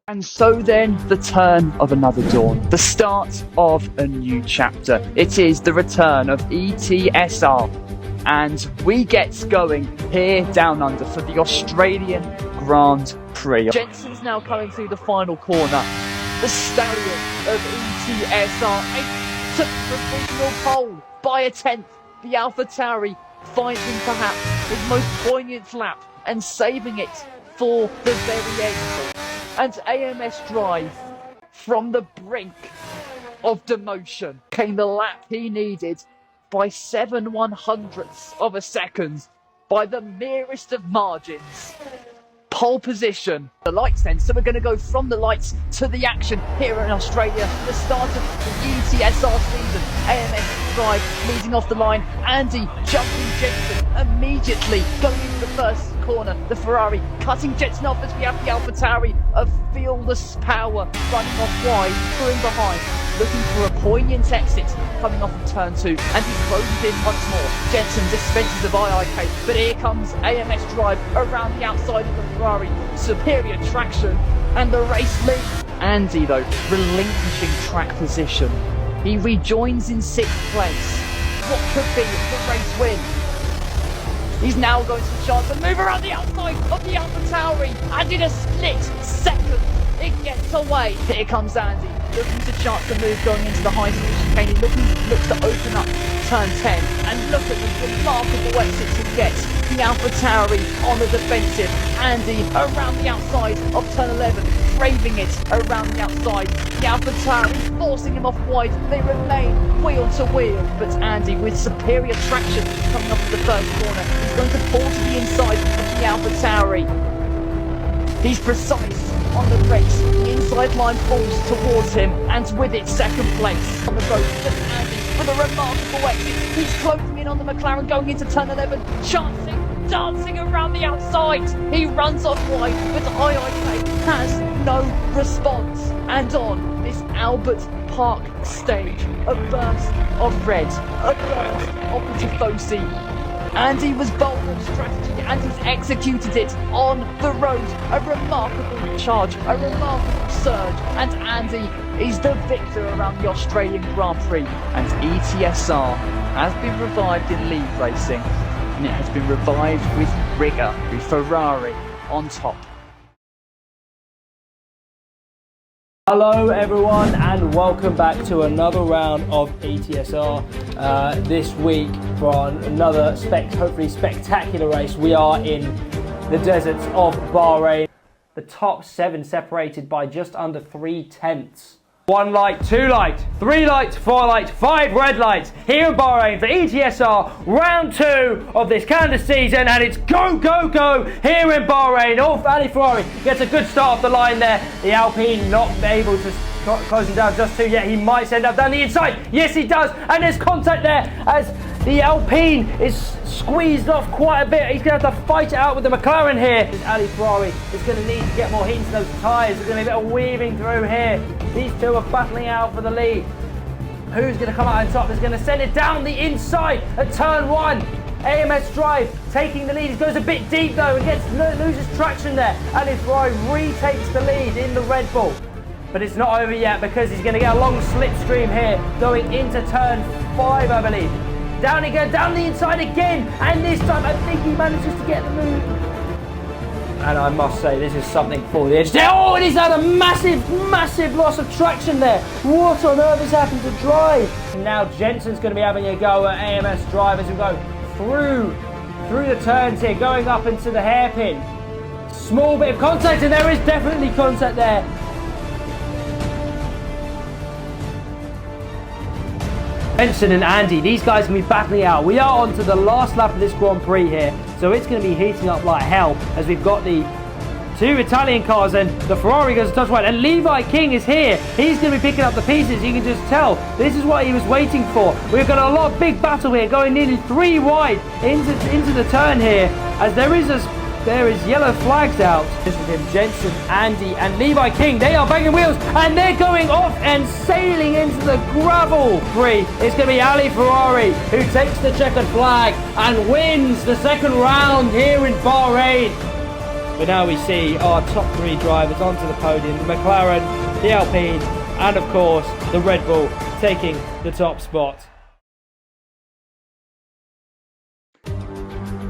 And so then, the turn of another dawn, the start of a new chapter. It is the return of ETSR, and we get going here down under for the Australian Grand Prix. Jensen's now coming through the final corner. The stallion of ETSR, 8th to provisional pole by a 10th. The AlphaTauri finding perhaps his most poignant lap and saving it for the very end. And AMS Drive, from the brink of demotion, came the lap he needed by 7/100ths of a second, by the merest of margins. Pole position. The lights then, so we're going to go from the lights to the action here in Australia. The start of the ETSR season. AMS Drive leading off the line. Andy jumping Jensen immediately going into the first corner. The Ferrari cutting Jensen off as we have the AlphaTauri of fearless power running off wide, pulling behind, looking for a poignant exit coming off of turn 2, and he closes in once more. Jensen dispenses of IIK, but here comes AMS Drive around the outside of the Ferrari. Superior traction and the race lead. Andy though relinquishing track position. He rejoins in 6th place. What could be the race win? He's now going to chance to move around the outside of the AlphaTauri, and in a split second it gets away. Here comes Andy, looking to chance to move going into the high speed chicane. He looks to open up turn 10, and look at the remarkable exit to get the AlphaTauri on the defensive. Andy around the outside of turn 11, craving it around the outside. The AlphaTauri forcing him off wide. They remain wheel to wheel, but Andy with superior traction coming off of the first corner. He's going to pull to the inside of the AlphaTauri. He's precise on the race. The inside line falls towards him, and with it, second place on the road. Just Andy with a remarkable exit. He's closing in on the McLaren going into turn 11, dancing around the outside. He runs off wide, but IIK has no response. And on this Albert Park stage, a burst of red, a burst of Tifosi. Andy was bold on strategy, and he's executed it on the road. A remarkable charge, a remarkable surge, and Andy is the victor around the Australian Grand Prix. And ETSR has been revived in league racing, and it has been revived with rigour, with Ferrari on top. Hello everyone, and welcome back to another round of ETSR. This week for another hopefully spectacular race. We are in the deserts of Bahrain. The top 7 separated by just under 3/10. 1 light, 2 light, 3 light, 4 light, 5 red lights here in Bahrain for ETSR round 2 of this calendar season, and it's go, go, go here in Bahrain. Ali Ferrari gets a good start off the line there. The Alpine not able to close him down just too yet. He might send up down the inside. Yes, he does, and there's contact there as the Alpine is squeezed off quite a bit. He's going to have to fight it out with the McLaren here. Ali Ferrari is going to need to get more heat into those tyres. There's going to be a bit of weaving through here. These two are battling out for the lead. Who's going to come out on top? Is going to send it down the inside at turn 1. AMS Drive taking the lead. He goes a bit deep though and loses traction there. Ali Ferrari retakes the lead in the Red Bull. But it's not over yet, because he's going to get a long slipstream here going into turn 5, I believe. Down he goes, down the inside again, and this time I think he manages to get the move. And I must say, this is something for the edge there. Oh, and he's had a massive loss of traction there. What on earth has happened to Drive? And now Jensen's going to be having a go at AMS Drive as we go through the turns here, going up into the hairpin. Small bit of contact, and there is definitely contact there. Jensen and Andy, these guys can be battling out. We are on to the last lap of this Grand Prix here, so it's going to be heating up like hell as we've got the 2 Italian cars, and the Ferrari goes a touch wide, and Levi King is here. He's going to be picking up the pieces. You can just tell this is what he was waiting for. We've got a lot of big battle here, going nearly 3 wide into the turn here, as there is yellow flags out. This is him, Jensen, Andy, and Levi King. They are banging wheels, and they're going off and sailing into the gravel. It's going to be Ali Ferrari who takes the checkered flag and wins the second round here in Bahrain. But now we see our top 3 drivers onto the podium, the McLaren, the Alpine, and of course the Red Bull taking the top spot.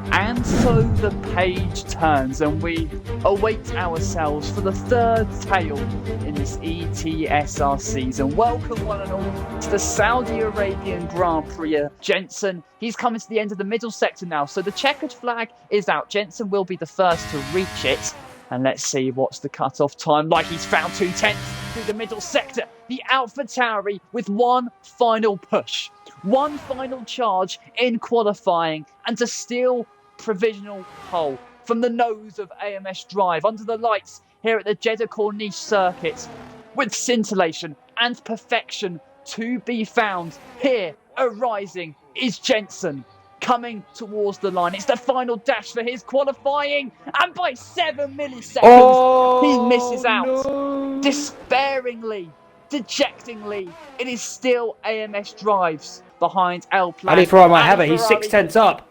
And so the page turns and we await ourselves for the third tale in this ETSR season. Welcome one and all to the Saudi Arabian Grand Prix. Jensen, he's coming to the end of the middle sector now, so the checkered flag is out. Jensen will be the first to reach it. And let's see what's the cut-off time like. He's found 2/10 through the middle sector. The AlphaTauri with one final push, one final charge in qualifying, and to steal provisional pole from the nose of AMS Drive under the lights here at the Jeddah Corniche circuit, with scintillation and perfection to be found. Here arising is Jensen coming towards the line. It's the final dash for his qualifying, and by 7 milliseconds he misses out. No. Despairingly, dejectingly, it is still AMS Drives behind El Plan. Ali Ferrari might have it. He's 6/10 up.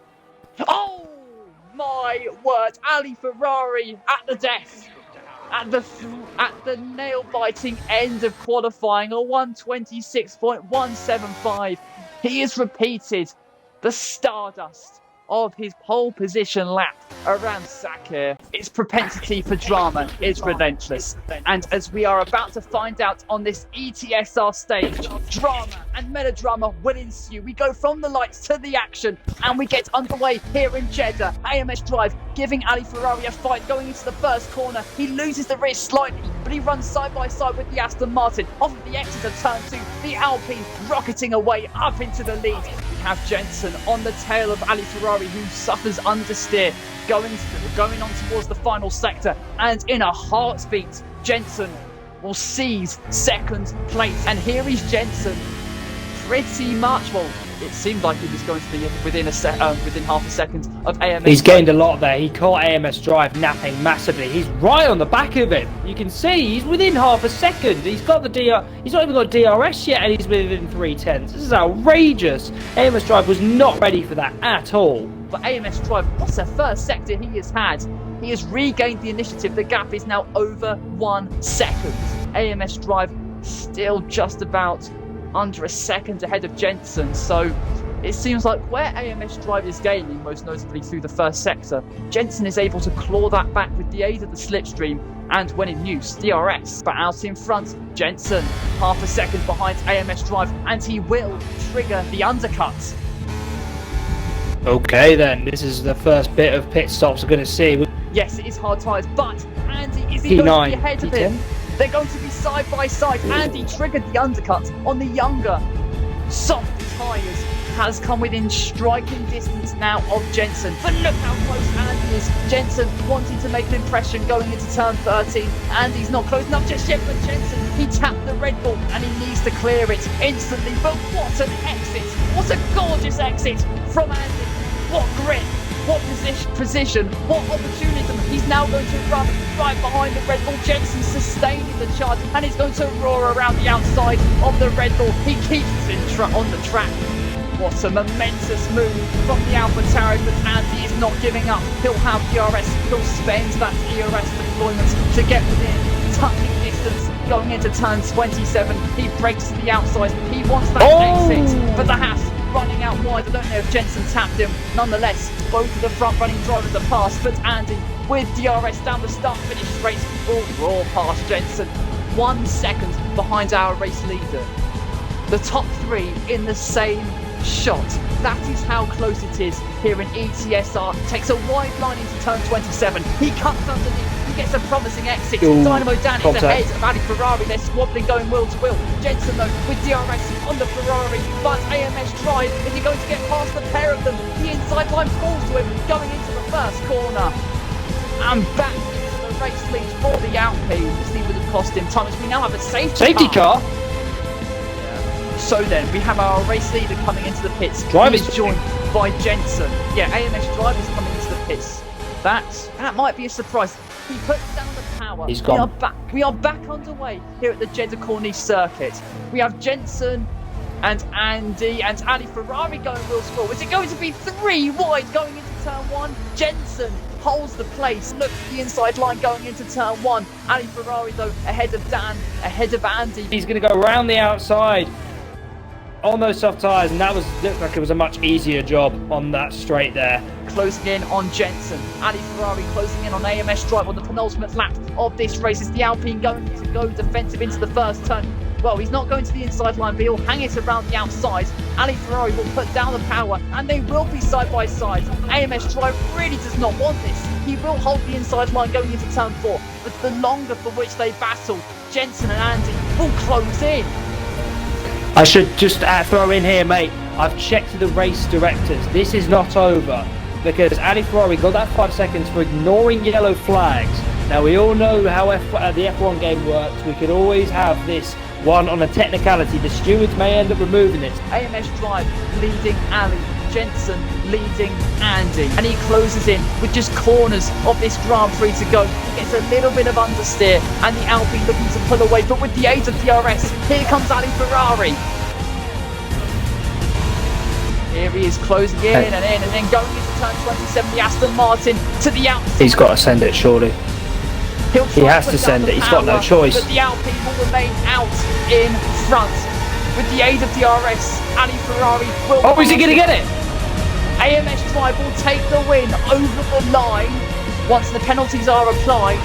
Oh my word! Ali Ferrari at the death, at the nail-biting end of qualifying, a 1:26.175. He has repeated the stardust of his pole position lap around Sakir. Its propensity for drama is relentless. And as we are about to find out on this ETSR stage, drama and melodrama will ensue. We go from the lights to the action and we get underway here in Jeddah. AMS Drive giving Ali Ferrari a fight going into the first corner. He loses the rear slightly, but he runs side by side with the Aston Martin. Off of the exit of turn 2, the Alpine rocketing away up into the lead. We have Jensen on the tail of Ali Ferrari, who suffers understeer, going on towards the final sector, and in a heartbeat, Jensen will seize second place. And here is Jensen, pretty much, well, it seemed like he was going to be within half a second of AMS. He's gained a lot there. He caught AMS Drive napping massively. He's right on the back of it. You can see he's within half a second. He's got the He's not even got DRS yet, and he's within 3/10. This is outrageous. AMS Drive was not ready for that at all. But AMS Drive, what's the first sector he has had? He has regained the initiative. The gap is now over 1 second. AMS Drive still just about under a second ahead of Jensen, so it seems like where AMS Drive is gaining, most notably through the first sector, Jensen is able to claw that back with the aid of the slipstream and, when in use, DRS. But out in front, Jensen, half a second behind AMS Drive, and he will trigger the undercut. Okay then, this is the first bit of pit stops we're going to see. Yes, it is hard tyres, but Andy, is he going to be ahead of him? They're going to be side by side. Andy triggered the undercut on the younger, soft tyres, has come within striking distance now of Jensen. But look how close Andy is. Jensen wanting to make an impression going into turn 13. Andy's not close enough just yet, but Jensen, he tapped the Red Bull and he needs to clear it instantly. But what an exit! What a gorgeous exit from Andy. What grit, what position, what opportunism. He's now going to run right behind the Red Bull. Jensen sustaining the charge and he's going to roar around the outside of the Red Bull. He keeps it on the track. What a momentous move from the AlphaTauri, but Andy is not giving up. He'll have DRS, he'll spend that ERS deployment to get within touching distance going into turn 27. He breaks to the outside, he wants that exit, but the Haas running out wide. I don't know if Jensen tapped him. Nonetheless, both of the front running drivers are past, but Andy with DRS down the start finish straight will roar past Jensen. 1 second behind our race leader. The top 3 in the same shot. That is how close it is here in ETSR. Takes a wide line into turn 27. He cuts underneath. He gets a promising exit. Dynamo Dan is ahead of Ali Ferrari. They're swabbling going wheel to wheel. Jensen though with DRS on the Ferrari, but AMS Drive, is he going to get past the pair of them? The inside line falls to him going into the first corner. And back into the race lead for the Alpine. This thing would have cost him time, as we now have a safety car. So then, we have our race leader coming into the pits. Drive is joined by Jensen. Yeah, AMS Drive is coming into the pits. That might be a surprise. He puts down the power. He's gone. We are back underway here at the Jeddah Corniche circuit. We have Jensen and Andy and Ali Ferrari going wheel to wheel. Is it going to be 3 wide going into turn 1. Jensen holds the place. Look at the inside line going into turn 1. Ali Ferrari though ahead of Dan, ahead of Andy. He's going to go around the outside on those soft tyres, and that looked like it was a much easier job on that straight there. Closing in on Jensen. Ali Ferrari closing in on AMS Drive on the penultimate lap of this race. Is the Alpine going to go defensive into the first turn? Well, he's not going to the inside line, but he'll hang it around the outside. Ali Ferrari will put down the power, and they will be side by side. AMS Drive really does not want this. He will hold the inside line going into turn 4, but the longer for which they battle, Jensen and Andy will close in. I should just throw in here, mate, I've checked to the race directors. This is not over, because Ali Ferrari got that 5 seconds for ignoring yellow flags. Now, we all know how the F1 game works. We could always have this one on a technicality. The stewards may end up removing it. AMS Drive leading Ali, Jensen leading Andy, and he closes in with just corners of this Grand Prix to go. He gets a little bit of understeer, and the Alpine looking to pull away, but with the aid of DRS, here comes Ali Ferrari. Here he is closing in and then going into turn 27, the Aston Martin to the outside. He's got to send it, surely. He has to send it, he's got no choice. But the Alpine will remain out in front. With the aid of DRS, Ali Ferrari will... Oh, is he going to get it? AMS Drive will take the win over the line once the penalties are applied.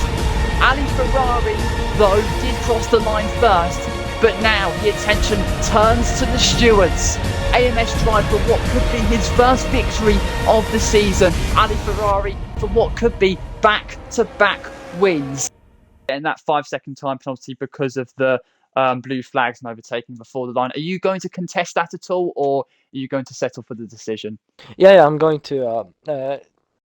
Ali Ferrari, though, did cross the line first, but now the attention turns to the stewards. AMS Drive for what could be his first victory of the season. Ali Ferrari for what could be back-to-back wins. And that 5-second time penalty because of the blue flags and overtaking before the line. Are you going to contest that at all, or are you going to settle for the decision? Yeah, I'm going to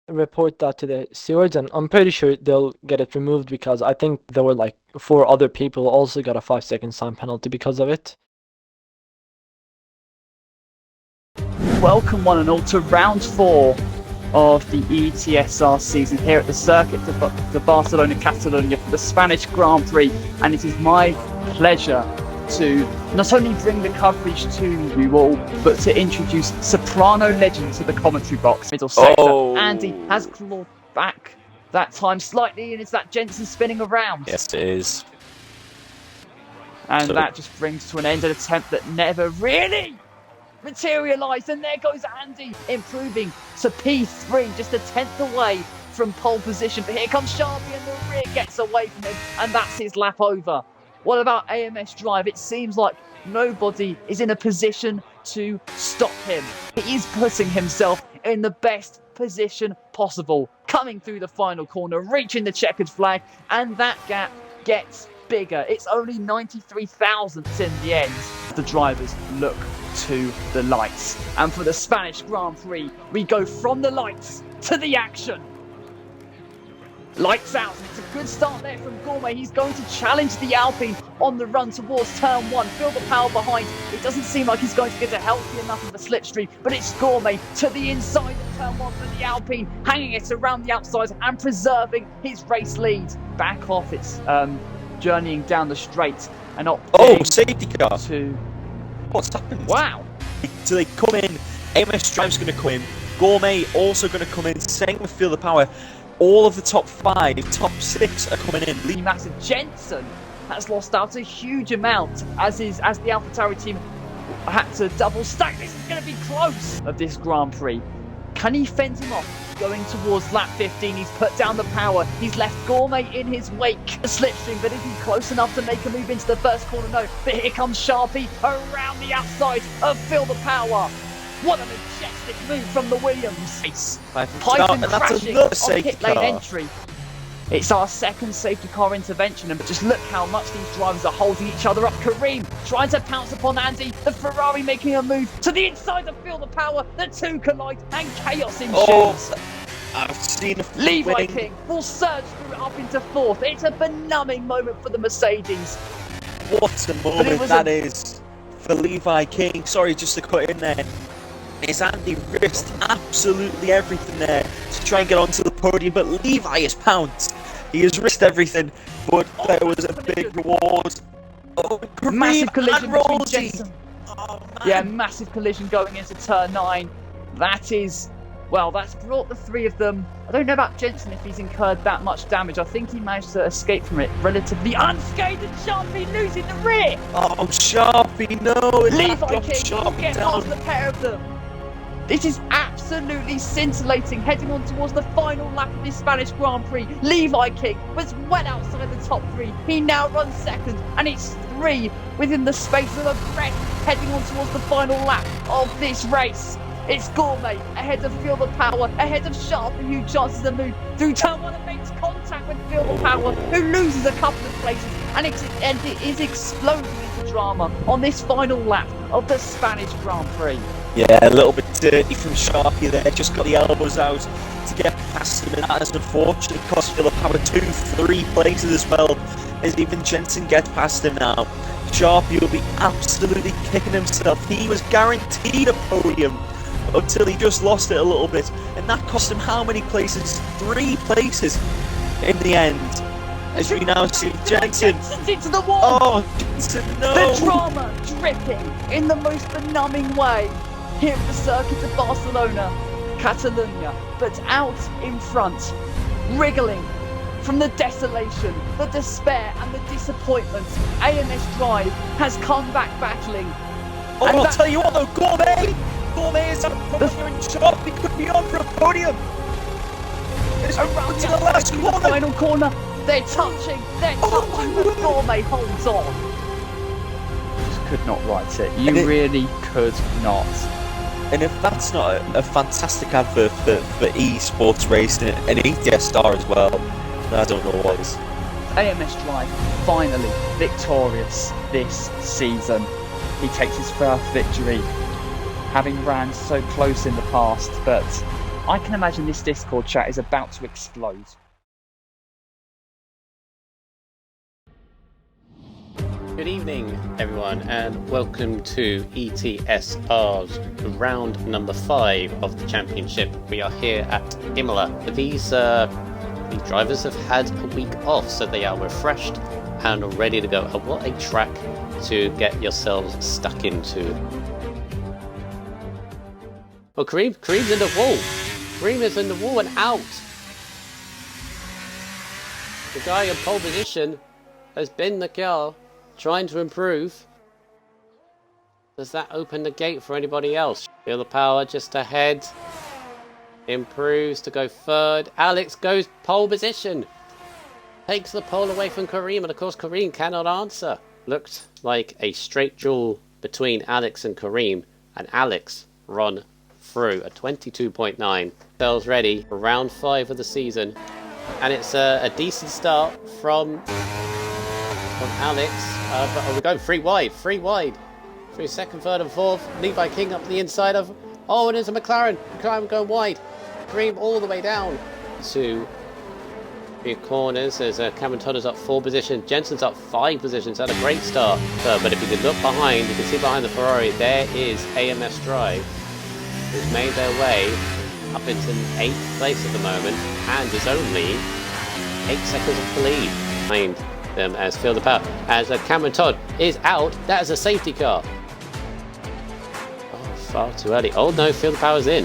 report that to the stewards, and I'm pretty sure they'll get it removed because I think there were like 4 other people also got a 5-second time penalty because of it. Welcome one and all to round 4 of the ETSR season here at the Circuit de Barcelona Catalonia for the Spanish Grand Prix, and it is my pleasure to not only bring the coverage to you all, but to introduce soprano legend to the commentary box. Middle sector. Oh. Andy has clawed back that time slightly, and it's that Jensen spinning around. Yes, it is. And that just brings to an end an attempt that never really materialised, and there goes Andy improving to P3, just a 10th away from pole position. But here comes Sharpie, and the rear gets away from him, and that's his lap over. What about AMS Drive? It seems like nobody is in a position to stop him. He is putting himself in the best position possible, coming through the final corner, reaching the checkered flag, and that gap gets bigger. It's only 93 thousandths in the end. The drivers look to the lights, and for the Spanish Grand Prix we go from the lights to the action. Lights out. It's a good start there from Gourmet. He's going to challenge the Alpine on the run towards turn 1. Feel the power behind. It doesn't seem like he's going to get a healthy enough of a slipstream, but it's Gourmet to the inside of turn 1 for the Alpine, hanging it around the outside and preserving his race lead. Back off, it's journeying down the straight and up. Oh, safety car. To... What's happened? Wow. So they come in, AMS Drive's going to come in, Gourmet also going to come in, same with Feel the Power. All of the top 5, top 6 are coming in. Massive. Jensen has lost out a huge amount as the AlphaTauri team had to double stack. This is going to be close of this Grand Prix. Can he fend him off? Going towards lap 15, he's put down the power. He's left Gourmet in his wake. A slipstream, but is he close enough to make a move into the first corner? No. But here comes Sharpie around the outside of Feel the Power. What a majestic move from the Williams. Python crashing on pit lane entry. It's our second safety car intervention, and just look how much these drivers are holding each other up. Kareem trying to pounce upon Andy. The Ferrari making a move to the inside of Feel the Power. The two collide and chaos ensues. I've seen a Levi winning. King will surge through up into 4th. It's a benumbing moment for the Mercedes. What a moment that is for Levi King. Sorry, just to cut in there. Is Andy risked absolutely everything there to try and get onto the podium, but Levi has pounced. He has risked everything, but there was a big reward. Oh, Massive collision between Jensen. Oh, Yeah, massive collision going into turn 9. That is, Well, that's brought the three of them. I don't know about Jensen if he's incurred that much damage. I think he managed to escape from it relatively unscathed, and Sharpie losing the rear. Oh, Sharpie, no! Levi King will get past the pair of them. This is absolutely scintillating, heading on towards the final lap of this Spanish Grand Prix. Levi King was well outside the top three. He now runs second, and it's 3 within the space of a breath, heading on towards the final lap of this race. It's Gourmet ahead of Feel the Power, ahead of Sharpie, who chances the move through turn 1 and makes contact with Feel the Power, who loses a couple of places, and it is exploding into drama on this final lap of the Spanish Grand Prix. Yeah, a little bit dirty from Sharpie there, just got the elbows out to get past him, and that has unfortunately cost Feel the Power 2-3 places as well, as even Jensen gets past him now. Sharpie will be absolutely kicking himself. He was guaranteed a podium until he just lost it a little bit, and that cost him how many places? 3 places in the end. As we now see Jensen. Jensen's into the wall. Oh, Jensen, no! The drama dripping in the most benumbing way here at the circuit of Barcelona, Catalonia, but out in front, wriggling from the desolation, the despair and the disappointment, AMS Drive has come back battling. Oh, I'll tell you what though, Gourmet is up here and Sharpie could be on for a podium. It's Around to the last the corner. final corner, they're touching, but Gourmet holds on. Just could not write it. You really could not. And if that's not a fantastic advert for esports racing and ETSR as well, then I don't know what is. AMS Drive finally victorious this season. He takes his first victory, having ran so close in the past, but I can imagine this Discord chat is about to explode. Good evening, everyone, and welcome to ETSR's round number 5 of the championship. We are here at Imola. These drivers have had a week off, so they are refreshed and ready to go. And what a track to get yourselves stuck into. Well, Kareem's in the wall. Kareem is in the wall and out. The guy in pole position has been the car trying to improve. Does that open the gate for anybody else? Feel the Power just ahead. Improves to go third. Alex goes pole position. Takes the pole away from Kareem, and of course Kareem cannot answer. Looked like a straight duel between Alex and Kareem, and Alex run through a 22.9. Sells ready for round 5 of the season, and it's a decent start from Alex, but we're going 3 wide, through second, third and fourth. Levi King up the inside of, oh, and there's a McLaren going wide. Kareem all the way down to the corners. There's Cameron Tudor's up 4 positions, Jensen's up 5 positions, had a great start. But if you can look behind, you can see behind the Ferrari, there is AMS Drive, who's made their way up into 8th place at the moment, and is only 8 seconds off the lead behind them as Feel the Power. As Cameron Todd is out, that is a safety car. Oh, far too early. Oh no, Feel the Power's in.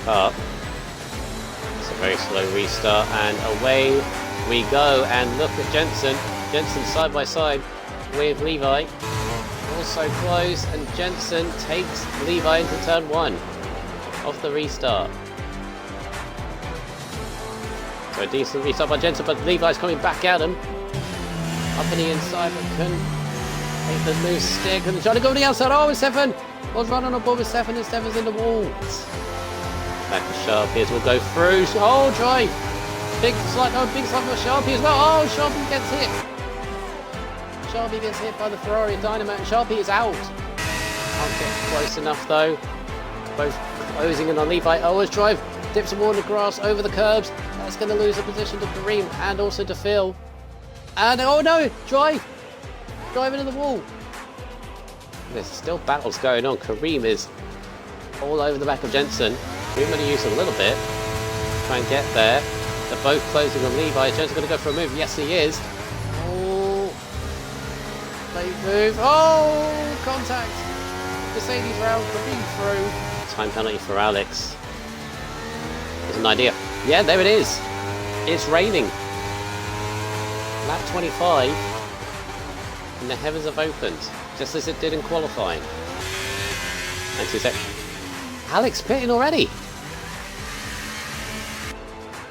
Up. It's a very slow restart, and away we go. And look at Jensen. Jensen side by side with Levi. Also close, and Jensen takes Levi into turn 1 off the restart. So a decent restart by Jensen, but Levi's coming back at him. Up in the inside, but couldn't make the loose stick, and trying to go to the outside. Oh, and Stefan was running on board with Stefan, and Stefan's in the wall. Back to Sharpie as we'll go through. Oh, drive! Big slide for Sharpie as well. Oh, Sharpie gets hit. Sharpie gets hit by the Ferrari Dynamo, and Sharpie is out. Can't get close enough though. Both closing in on Levi. Oh, as Drive dips some more in the grass over the curbs. That's going to lose a position to Kareem and also to Phil. And oh no, Drive into the wall. There's still battles going on. Kareem is all over the back of Jensen. Kareem going to use a little bit. Try and get there. They're both closing on Levi. Jensen's going to go for a move. Yes, he is. Oh, late move. Oh, contact. Mercedes round the lead through. Time penalty for Alex. There's an idea. Yeah, there it is. It's raining. Lap 25. And the heavens have opened. Just as it did in qualifying. And 2 seconds. Alex pitting already.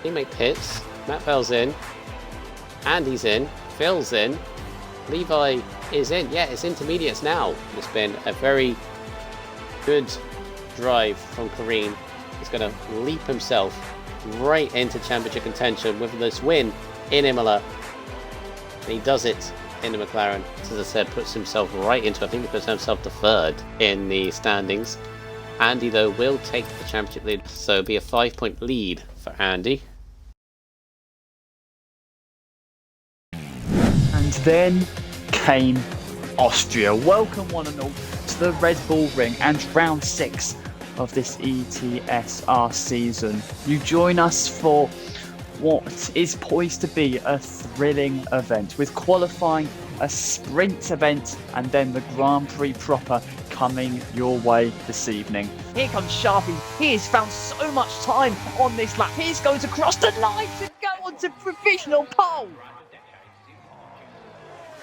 Teammate pits. Matt Bell's in. Andy's in. Phil's in. Levi is in. Yeah, it's intermediates now. It's been a very good drive from Kareem. He's going to leap himself right into championship contention with this win in Imola. And he does it in the McLaren. As I said, puts himself right into, I think he puts himself to third in the standings. Andy, though, will take the championship lead. So it'll be a 5-point lead for Andy. And then came Austria. Welcome one and all to the Red Bull Ring and round 6 of this ETSR season. You join us for what is poised to be a thrilling event, with qualifying, a sprint event, and then the Grand Prix proper coming your way this evening. Here comes Sharpie. He has found so much time on this lap. He's going to cross the line to go on to provisional pole.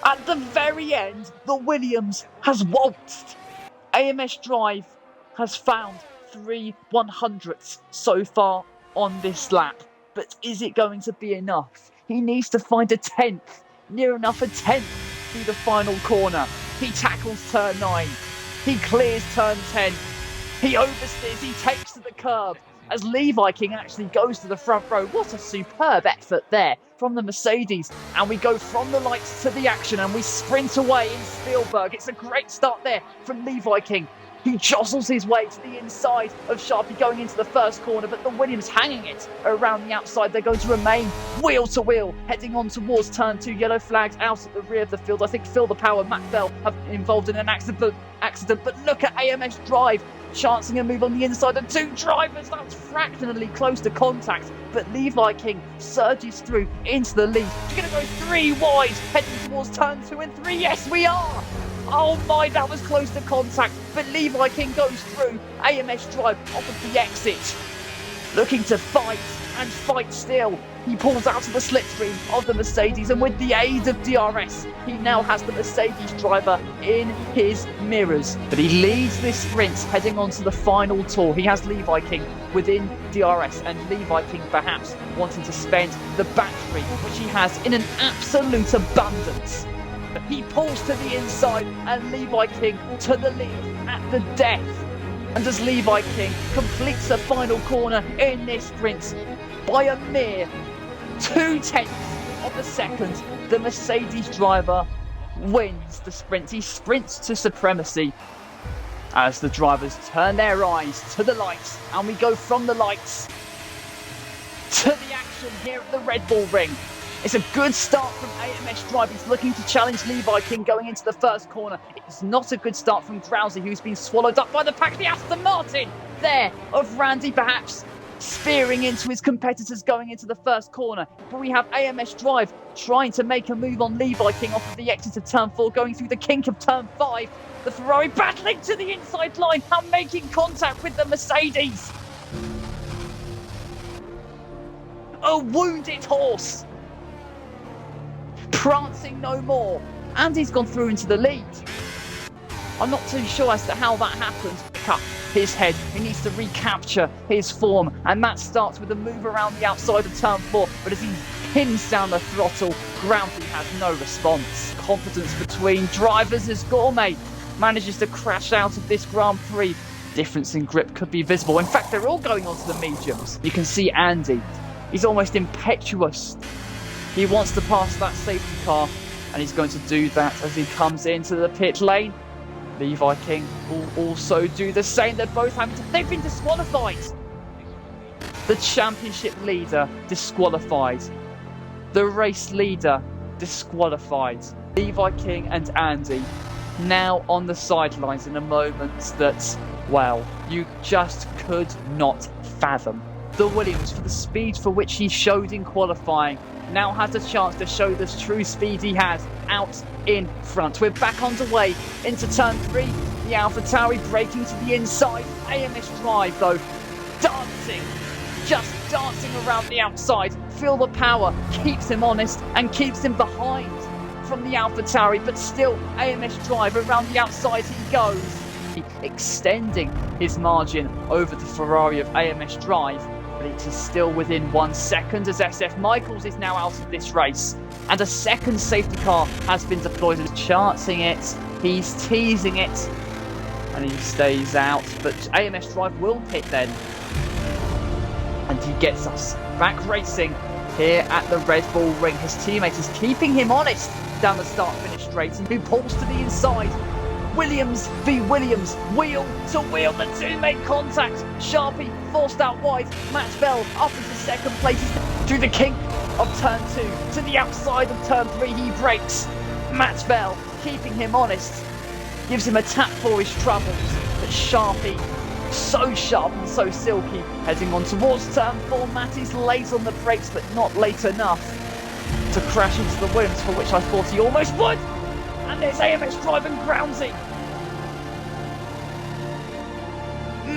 At the very end, the Williams has waltzed. AMS Drive has found 3 100ths so far on this lap. But is it going to be enough? He needs to find a 10th, near enough a 10th through the final corner. He tackles turn 9. He clears turn 10. He oversteers, he takes to the curb as Levi King actually goes to the front row. What a superb effort there from the Mercedes. And we go from the lights to the action and we sprint away in Spielberg. It's a great start there from Levi King. He jostles his way to the inside of Sharpie going into the first corner, but the Williams hanging it around the outside. They're going to remain wheel to wheel, heading on towards turn 2. Yellow flags out at the rear of the field. I think Phil the Power, Matt Bell have involved in an accident. But look at AMS Drive chancing a move on the inside of 2 drivers. That's fractionally close to contact, but Levi King surges through into the lead. We're going to go 3 wide, heading towards turn 2 and 3. Yes, we are. Oh my, that was close to contact, but Levi King goes through. AMS Drive off of the exit, looking to fight and fight still. He pulls out of the slipstream of the Mercedes, and with the aid of DRS, he now has the Mercedes driver in his mirrors. But he leads this sprint heading on to the final tour. He has Levi King within DRS, and Levi King perhaps wanting to spend the battery, which he has in an absolute abundance. He pulls to the inside and Levi King to the lead at the death. And as Levi King completes the final corner in this sprint by a mere 0.2 of a second, the Mercedes driver wins the sprint. He sprints to supremacy as the drivers turn their eyes to the lights, and we go from the lights to the action here at the Red Bull Ring. It's a good start from AMS Drive. He's looking to challenge Levi King going into the first corner. It's not a good start from Drowsy, who's been swallowed up by the pack. The Aston Martin there of Randy perhaps spearing into his competitors going into the first corner. But we have AMS Drive trying to make a move on Levi King off of the exit of turn 4, going through the kink of turn 5. The Ferrari battling to the inside line and making contact with the Mercedes. A wounded horse, prancing no more, and he's gone through into the lead. I'm not too sure as to how that happened. Cut his head, he needs to recapture his form, and that starts with a move around the outside of turn 4, but as he pins down the throttle, Groundly has no response. Confidence between drivers as Gourmet manages to crash out of this Grand Prix. Difference in grip could be visible. In fact, they're all going onto the mediums. You can see Andy, he's almost impetuous. He wants to pass that safety car, and he's going to do that as he comes into the pit lane. Levi King will also do the same. They've been disqualified. The championship leader disqualified. The race leader disqualified. Levi King and Andy now on the sidelines in a moment that, well, you just could not fathom. The Williams, for the speed for which he showed in qualifying, now has a chance to show the true speed he has out in front. We're back underway into turn 3. The AlphaTauri breaking to the inside. AMS Drive though, dancing, just dancing around the outside. Feel the power, keeps him honest and keeps him behind from the AlphaTauri, but still AMS Drive around the outside he goes, extending his margin over the Ferrari of AMS Drive, but it is still within 1 second as SF Michaels is now out of this race, and a second safety car has been deployed. He's chancing it, he's teasing it, and he stays out, but AMS Drive will pit then, and he gets us back racing here at the Red Bull Ring. His teammate is keeping him honest down the start-finish straight, and who pulls to the inside. Williams v Williams, wheel to wheel, the two make contact. Sharpie forced out wide, Matt Bell up into second place through the kink of turn 2 to the outside of turn 3. He breaks. Matt Bell keeping him honest, gives him a tap for his troubles, but Sharpie, so sharp and so silky, heading on towards turn 4. Matt is late on the brakes, but not late enough to crash into the Williams, for which I thought he almost would. And there's AMS Drive and Groundsy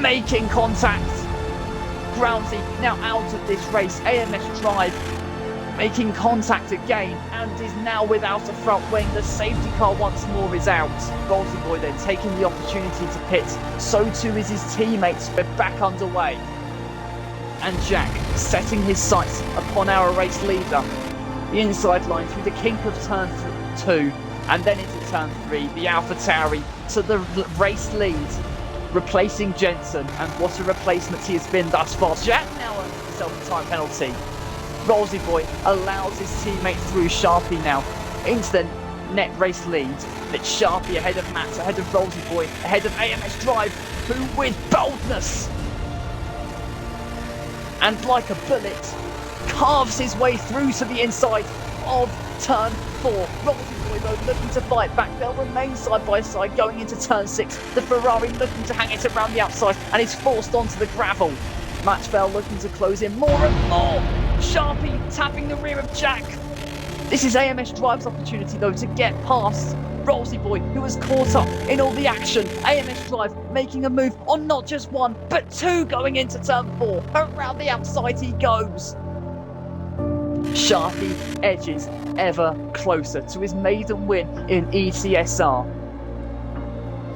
making contact. Groundsy now out of this race. AMS Drive making contact again and is now without a front wing. The safety car once more is out. Bolty Boy then taking the opportunity to pit. So too is his teammates. We're back underway. And Jack setting his sights upon our race leader. The inside line through the kink of turn 2 and then into turn 3. The AlphaTauri to the race lead, replacing Jensen, and what a replacement he has been thus far. Jack now earns himself a time penalty. Rolsey Boy allows his teammate through. Sharpie now into the net race lead. It's Sharpie ahead of Matt, ahead of Rolsey Boy, ahead of AMS Drive, who with boldness and like a bullet carves his way through to the inside of turn 4. Rolsey Boy though looking to fight back. They'll remain side by side going into turn 6. The Ferrari looking to hang it around the outside and is forced onto the gravel. Matt Bell looking to close in more and more. Sharpie tapping the rear of Jack. This is AMS Drive's opportunity though to get past Rolsey Boy, who was caught up in all the action. AMS Drive making a move on not just 1 but 2 going into turn 4. Around the outside he goes. Sharpie edges ever closer to his maiden win in ETSR.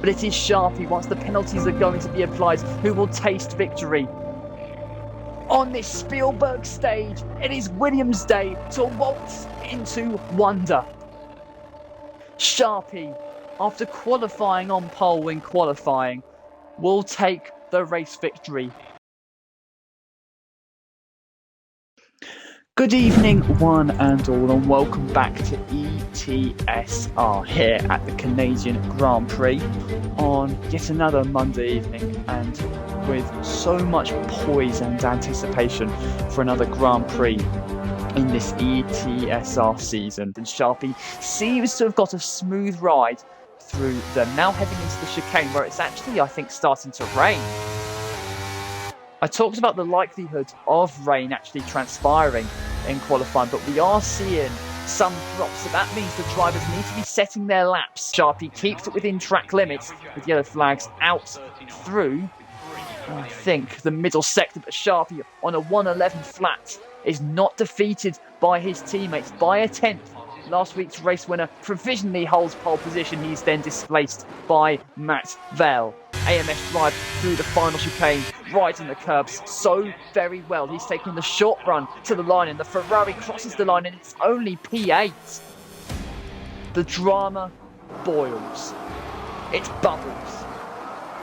But it is Sharpie, once the penalties are going to be applied, who will taste victory. On this Spielberg stage, it is Williams' day to waltz into wonder. Sharpie, after qualifying on pole in qualifying, will take the race victory. Good evening, one and all, and welcome back to ETSR here at the Canadian Grand Prix on yet another Monday evening, and with so much poise and anticipation for another Grand Prix in this ETSR season. And Sharpie seems to have got a smooth ride through them, now heading into the chicane where it's actually, I think, starting to rain. I talked about the likelihood of rain actually transpiring in qualifying, but we are seeing some drops, so that means the drivers need to be setting their laps. Sharpie keeps it within track limits with yellow flags out through, I think, the middle sector, but Sharpie on a 1:11 flat is not defeated by his teammates by a tenth. Last week's race winner provisionally holds pole position. He's then displaced by Matt Vell. AMS Drive through the final chicane, riding the curbs so very well. He's taking the short run to the line, and the Ferrari crosses the line, and it's only P8. The drama boils. It bubbles.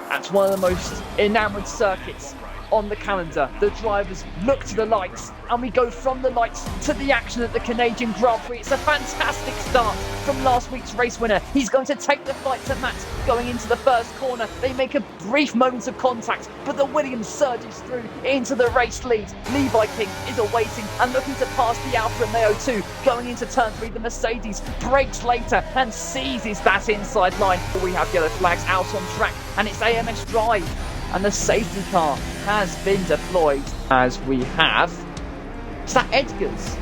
At one of the most enamoured circuits on the calendar, the drivers look to the lights, and we go from the lights to the action at the Canadian Grand Prix. It's a fantastic start from last week's race winner. He's going to take the fight to Matt going into the first corner. They make a brief moment of contact, but the Williams surges through into the race lead. Levi King is awaiting and looking to pass the Alfa Romeo 2 going into turn 3. The Mercedes brakes later and seizes that inside line. We have yellow flags out on track, and it's AMS Drive, and the safety car has been deployed, as we have. Is that Edgars?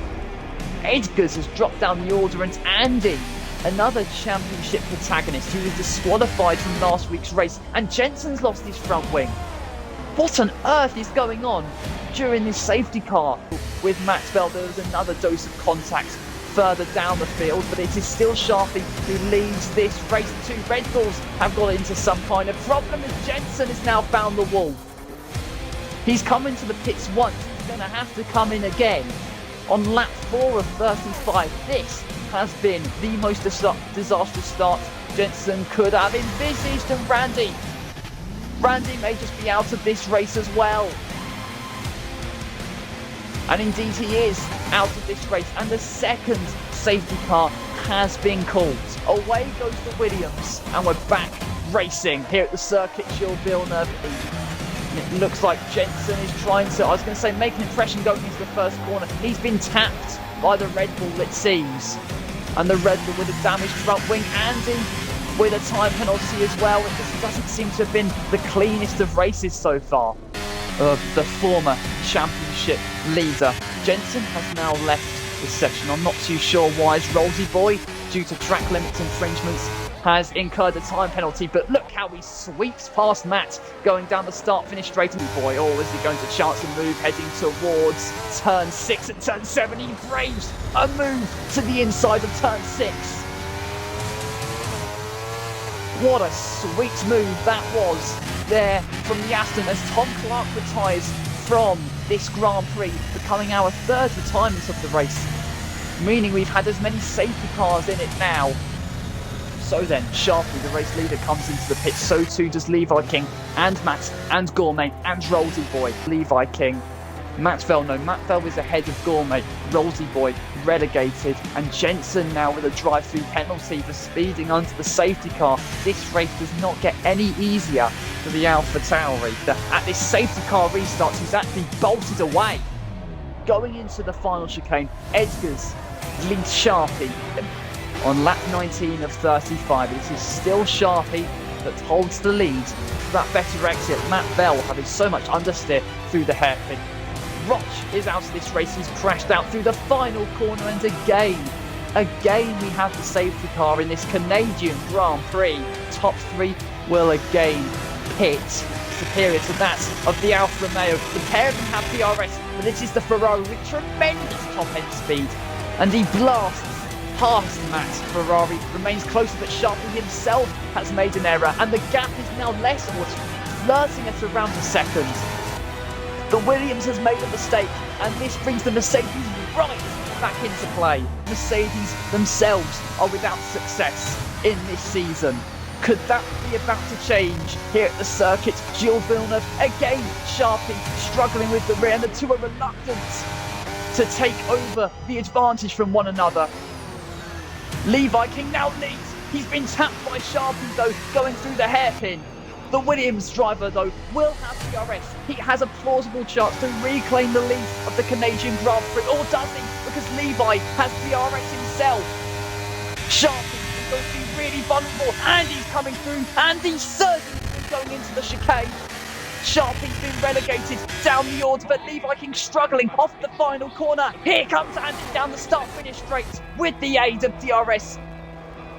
Edgars has dropped down the order, and Andy another championship protagonist who was disqualified from last week's race, and Jensen's lost his front wing. What on earth is going on during this safety car? With Max Bell, there was another dose of contact further down the field, but it is still Sharpie who leads this race. The two Red Bulls have got into some kind of problem as Jensen has now found the wall. He's come into the pits once, he's going to have to come in again on lap 4 of 35. This has been the most disastrous start Jensen could have envisaged, and Randy may just be out of this race as well. And indeed he is out of this race, and the second safety car has been called. Away goes the Williams, and we're back racing here at the circuit Gilles Villeneuve. It looks like Jensen is trying to, make an impression going into the first corner. He's been tapped by the Red Bull, it seems. And the Red Bull with a damaged front wing. Andy with a time penalty as well. It just doesn't seem to have been the cleanest of races so far. The former championship leader. Jensen has now left the session. I'm not too sure why. Rollsy Boy, due to track limits infringements, has incurred a time penalty, but look how he sweeps past Matt going down the start-finish straight. Boy, or is he going to chance a move heading towards turn 6 and turn 7? He braves a move to the inside of turn 6. What a sweet move that was there from the Aston as Tom Clark retires from this Grand Prix, becoming our third retirement of the race, meaning we've had as many safety cars in it now. So then, Sharpie, the race leader, comes into the pit. So too does Levi King and Matt and Gourmet and Rollsy Boy. Levi King, Matt Vell, no, Matt Vell is ahead of Gourmet. Rollsy Boy relegated, and Jensen now with a drive-through penalty for speeding onto the safety car. This race does not get any easier for the AlphaTauri. At this safety car restart, he's actually bolted away. Going into the final chicane, Edgars leads Sharpie on lap 19 of 35. It is still Sharpie that holds the lead for that better exit. Matt Bell having so much understeer through the hairpin. Roch is out of this race. He's crashed out through the final corner, and again we have the safety car in this Canadian Grand Prix. Top 3 will again pit, superior to that of the Alfa Romeo. The pair of them have DRS, but this is the Ferrari with tremendous top-end speed, and he blasts past Matt. Ferrari remains closer, but Sharpie himself has made an error, and the gap is now less, flirting at around a second. The Williams has made a mistake, and this brings the Mercedes right back into play. Mercedes themselves are without success in this season. Could that be about to change here at the circuit? Gilles Villeneuve again, Sharpie struggling with the rear, and the two are reluctant to take over the advantage from one another. Levi King now leads. He's been tapped by Sharpie though, going through the hairpin. The Williams driver though will have DRS. He has a plausible chance to reclaim the lead of the Canadian Grand Prix, or does he? Because Levi has DRS himself. Sharpie is going to be really vulnerable, and he's coming through, and he's surging going into the chicane. Sharpie's been relegated down the order, but Levi King struggling off the final corner. Here comes Andy down the start-finish straight with the aid of DRS,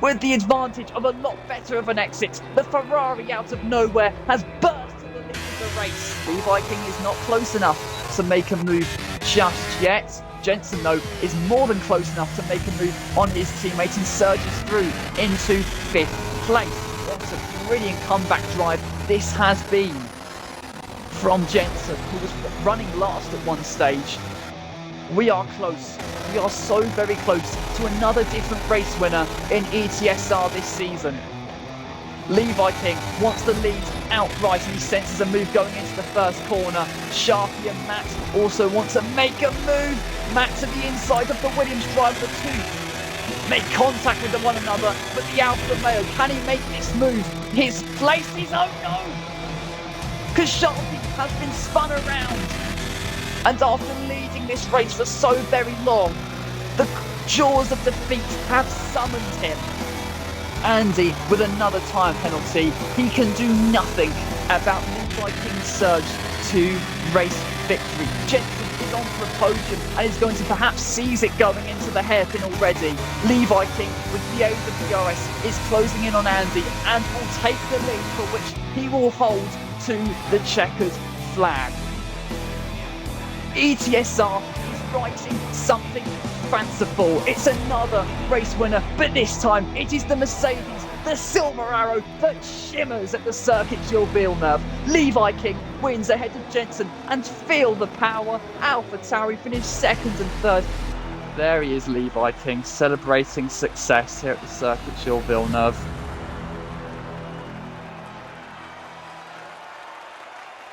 with the advantage of a lot better of an exit. The Ferrari out of nowhere has burst to the lead of the race. Levi King is not close enough to make a move just yet. Jensen, though, is more than close enough to make a move on his teammate and surges through into 5th place. What a brilliant comeback drive this has been from Jensen, who was running last at one stage. We are close. We are so very close to another different race winner in ETSR this season. Levi King wants the lead outright, and he senses a move going into the first corner. Sharpie and Matt also want to make a move. Matt to the inside of the Williams driver. The two make contact with one another, but the Alfa Romeo, can he make this move? His place is, oh no! Because Sharpie has been spun around, and after leading this race for so very long, the jaws of defeat have summoned him. Andy with another time penalty. He can do nothing about Levi King's surge to race victory. Jensen is on for a podium and is going to perhaps seize it going into the hairpin already. Levi King, with the aid of the OS, is closing in on Andy and will take the lead, for which he will hold to the checkered flag. ETSR is writing something fanciful. It's another race winner, but this time it is the Mercedes, the silver arrow that shimmers at the Circuit Gilles Villeneuve. Levi King wins ahead of Jensen, and feel the power. AlphaTauri finished second and third. There he is, Levi King, celebrating success here at the Circuit Gilles Villeneuve.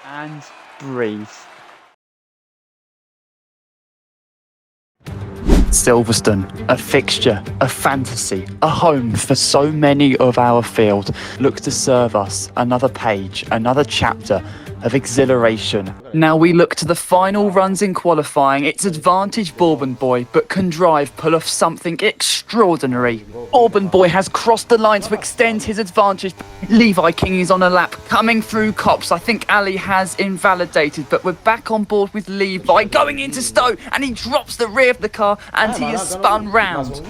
And breathe. Silverstone, a fixture, a fantasy, a home for so many of our field, looks to serve us another page, another chapter of exhilaration. Now we look to the final runs in qualifying. It's advantage Bourbon Boy, but can Drive pull off something extraordinary? Bourbon Boy has crossed the line to extend his advantage. Levi King is on a lap, coming through Cops. I think Ali has invalidated, but we're back on board with Levi going into Stowe, and he drops the rear of the car, and he is spun round.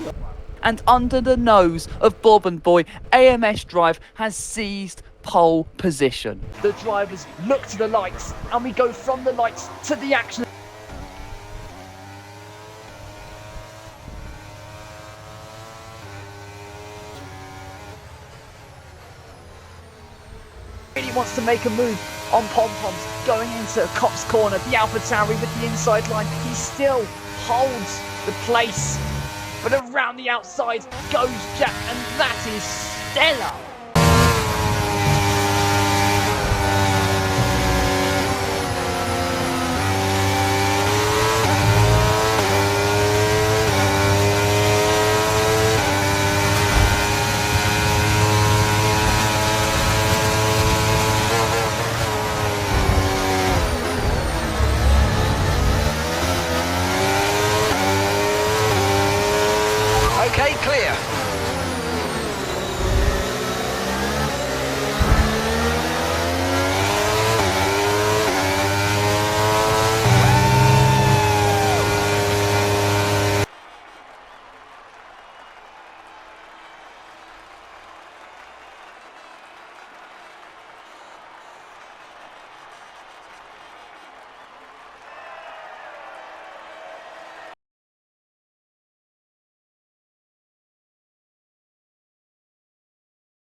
And under the nose of Bourbon Boy, AMS Drive has seized pole position. The drivers look to the lights, and we go from the lights to the action. Really wants to make a move on pom-poms, going into Cop's corner. The AlphaTauri with the inside line, he still holds the place, but around the outside goes Jack, and that is stellar.